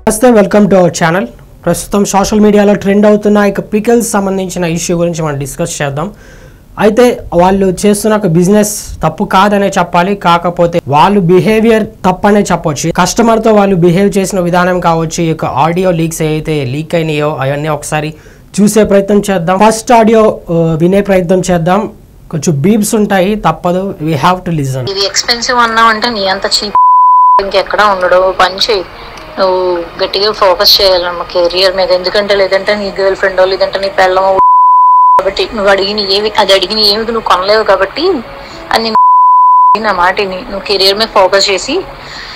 నమస్తే, welcome to our channel. ప్రస్తుతం social మీడియాలో ట్రెండ్ అవుతున్న పికిల్స్ సంబంధించిన ఇష్యూ గురించి మనం డిస్కస్ చేద్దాం. అయితే వాళ్ళు చేస్తున్న బిజినెస్ తప్పు కాదనే చెప్పాలి, కాకపోతే వాళ్ళు బిహేవియర్ తప్పనే చెప్పొచ్చు. కస్టమర్తో వాళ్ళు బిహేవ్ చేసిన విధానం కావచ్చు, ఈ ఆడియో లీక్స్ ఏవైతే లీక్ అయినాయో అవన్నీ ఒకసారి చూసే ప్రయత్నం చేద్దాం. ఫస్ట్ ఆడియో వినే ప్రయత్నం చేద్దాం. కొంచెం బీప్స్ ఉంటాయి, తప్పదు. We have to listen. ఇది ఎక్స్పెన్సివ్ అన్నావంటే నీ అంత చీప్ ఇంకెక్కడా ఉండడు. పని చేయి, నువ్వు గట్టిగా ఫోకస్ చేయాలమ్మ కెరియర్ మీద. ఎందుకంటే లేదంటే నీ గర్ల్ ఫ్రెండ్ లేదంటే నీ పెళ్ళం కాబట్టి నువ్వు అడిగిన ఏమి నువ్వు కొనలేవు కాబట్టి అది నా మాటిని నువ్వు కెరియర్ మీద ఫోకస్ చేసి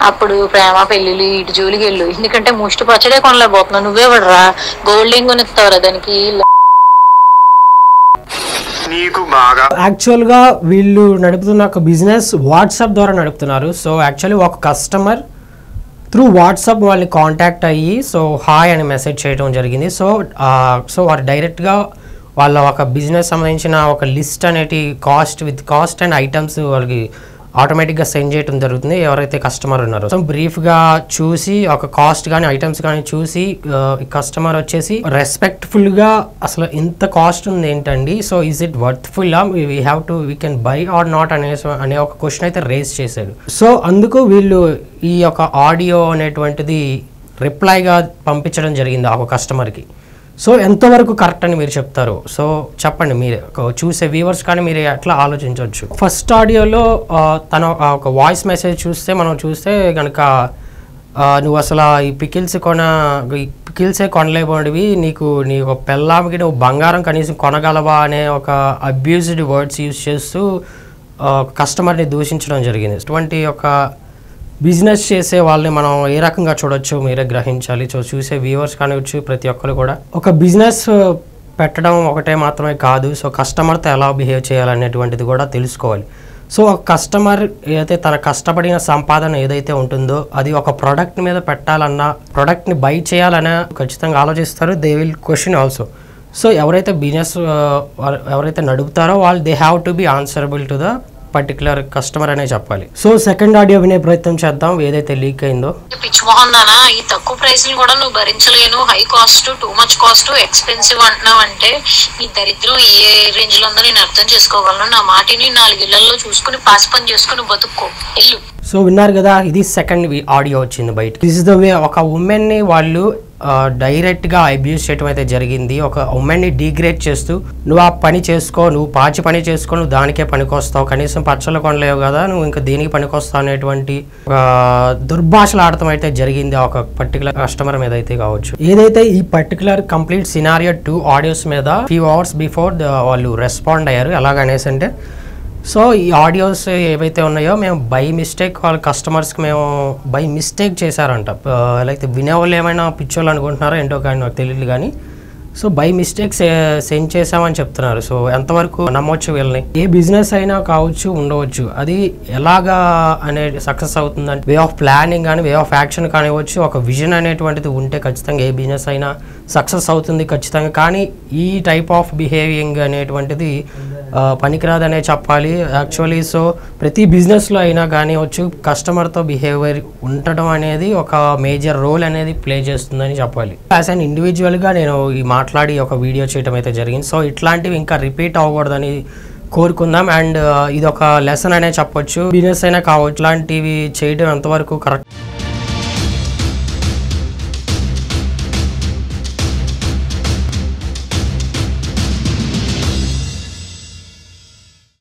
అప్పుడు ప్రేమ పెళ్ళిళ్ళు ఇటు జోలికి వెళ్ళు. ఎందుకంటే ముష్టి పచ్చడే కొనలేకపోతున్నావు. నువ్వే పడరా గోల్డ్ ఏం కొనిస్తావురా దానికి. యాక్చువల్గా వీళ్ళు నడుపుతున్న బిజినెస్ వాట్సాప్ ద్వారా నడుపుతున్నారు. సో యాక్చువల్లీ ఒక కస్టమర్ త్రూ వాట్సాప్ వాళ్ళని కాంటాక్ట్ అయ్యి సో హాయ్ అని మెసేజ్ చేయడం జరిగింది. సో వారు డైరెక్ట్గా వాళ్ళ ఒక బిజినెస్ సంబంధించిన ఒక లిస్ట్ అనేది కాస్ట్ అండ్ ఐటమ్స్ వాళ్ళకి ఆటోమేటిక్గా సెండ్ చేయడం జరుగుతుంది ఎవరైతే కస్టమర్ ఉన్నారో. సో బ్రీఫ్గా చూసి ఒక కాస్ట్ కానీ ఐటమ్స్ కానీ చూసి కస్టమర్ వచ్చేసి రెస్పెక్ట్ఫుల్గా అసలు ఇంత కాస్ట్ ఉంది ఏంటండి, so is it worthful, we can buy or not అనే ఒక క్వశ్చన్ అయితే రేస్ చేశాడు. సో అందుకు వీళ్ళు ఈ యొక్క ఆడియో అనేటువంటిది రిప్లైగా పంపించడం జరిగింది ఒక కస్టమర్కి. సో ఎంతవరకు కరెక్ట్ అని మీరు చెప్తారు? సో చెప్పండి, మీరు చూసే వ్యూవర్స్ కానీ మీరు ఎట్లా ఆలోచించవచ్చు. ఫస్ట్ ఆడియోలో తన ఒక వాయిస్ మెసేజ్ మనం చూస్తే కనుక నువ్వు అసలు ఈ పికిల్సే కొనలేబడివి, నీ ఒక పెళ్ళాంకి నువ్వు బంగారం కనీసం కొనగలవా అనే ఒక అబ్యూజ్డ్ వర్డ్స్ యూజ్ చేస్తూ కస్టమర్ని దూషించడం జరిగింది. ఇటువంటి ఒక బిజినెస్ చేసే వాళ్ళని మనం ఏ రకంగా చూడొచ్చు మీరే గ్రహించాలి. సో చూసే వ్యూవర్స్ కానివచ్చు ప్రతి ఒక్కరు కూడా ఒక బిజినెస్ పెట్టడం ఒకటే మాత్రమే కాదు, సో కస్టమర్తో ఎలా బిహేవ్ చేయాలనేటువంటిది కూడా తెలుసుకోవాలి. సో ఒక కస్టమర్ ఏదైతే తన కష్టపడిన సంపాదన ఏదైతే ఉంటుందో అది ఒక ప్రోడక్ట్ మీద పెట్టాలన్నా, ప్రోడక్ట్ని బై చేయాలన్నా ఖచ్చితంగా ఆలోచిస్తారు. They will question also. So ఎవరైతే బిజినెస్ ఎవరైతే నడుపుతారో వాళ్ళు they have to be answerable to the particular customer అనే చెప్పాలి. సో సెకండ్ ఆడియో వినే ప్రయత్నం చేద్దాం ఏదైతే లీక్ అయిందో. పిచ్ మోహన్ నానా, ఈ తక్కువ ప్రైస్ కూడా నువ్వు భరించలేను, high cost, too much cost, expensive అంటున్నావు అంటే నీ దరిద్రం ఏ రేంజ్ లో ఉందో నేను అర్థం చేసుకోగలను. నా మాటిని 4 ఇళ్లలో చూసుకుని పాస్ పని చేసుకుని బతుక్కో ఇల్లు. సో విన్నారు కదా, ఇది సెకండ్ ఆడియో వచ్చింది బయట. దిస్ ఇస్ ద వే ఒక ఉమెన్ని వాళ్ళు డైరెక్ట్గా అబ్యూజ్ చేయడం అయితే జరిగింది. ఒక ఉమెన్ని డిగ్రేడ్ చేస్తూ నువ్వు ఆ పని చేసుకో, నువ్వు పాచి పని చేసుకో, నువ్వు దానికే పనికొస్తావు, కనీసం పచ్చళ్ళు కొనలేవు కదా, నువ్వు ఇంకా దీనికి పనికొస్తావు అనేటువంటి దుర్భాషలు ఆడటం అయితే జరిగింది ఒక పర్టికులర్ కస్టమర్ మీద అయితే కావచ్చు. ఏదైతే ఈ పర్టికులర్ కంప్లీట్ సినారియో 2 ఆడియోస్ మీద ఫ్యూ అవర్స్ బిఫోర్ వాళ్ళు రెస్పాండ్ అయ్యారు. ఎలాగనేసి అంటే సో ఈ ఆడియోస్ ఏవైతే ఉన్నాయో మేము బై మిస్టేక్ వాళ్ళ కస్టమర్స్కి మేము బై మిస్టేక్ చేశారంట. లైక్ వినేవాళ్ళు ఏమైనా పిచ్చోళ్ళు అనుకుంటున్నారో ఏంటో కానీ నాకు తెలియదు కానీ సో బై మిస్టేక్ సెండ్ చేసామని చెప్తున్నారు. సో ఎంతవరకు నమ్మొచ్చు వీళ్ళని? ఏ బిజినెస్ అయినా కావచ్చు, ఉండవచ్చు, అది ఎలాగా అనేది సక్సెస్ అవుతుందంటే వే ఆఫ్ ప్లానింగ్ కానీ వే ఆఫ్ యాక్షన్ కానివ్వచ్చు, ఒక విజన్ అనేటువంటిది ఉంటే ఖచ్చితంగా ఏ బిజినెస్ అయినా సక్సెస్ అవుతుంది ఖచ్చితంగా. కానీ ఈ టైప్ ఆఫ్ బిహేవింగ్ అనేటువంటిది పనికిరాదనే చెప్పాలి యాక్చువల్లీ. సో ప్రతి బిజినెస్లో అయినా కానివచ్చు కస్టమర్తో బిహేవియర్ ఉండటం అనేది ఒక మేజర్ రోల్ అనేది ప్లే చేస్తుందని చెప్పాలి. యాజ్ అన్ ఇండివిజువల్గా నేను ఈ మాట్లాడి ఒక వీడియో చేయడం అయితే జరిగింది. సో ఇట్లాంటివి ఇంకా రిపీట్ అవ్వకూడదని కోరుకుందాం. అండ్ ఇది ఒక లెసన్ అనే చెప్పొచ్చు. బిజినెస్ అయినా కావచ్చు, ఇట్లాంటివి చేయడం ఎంతవరకు కరెక్ట్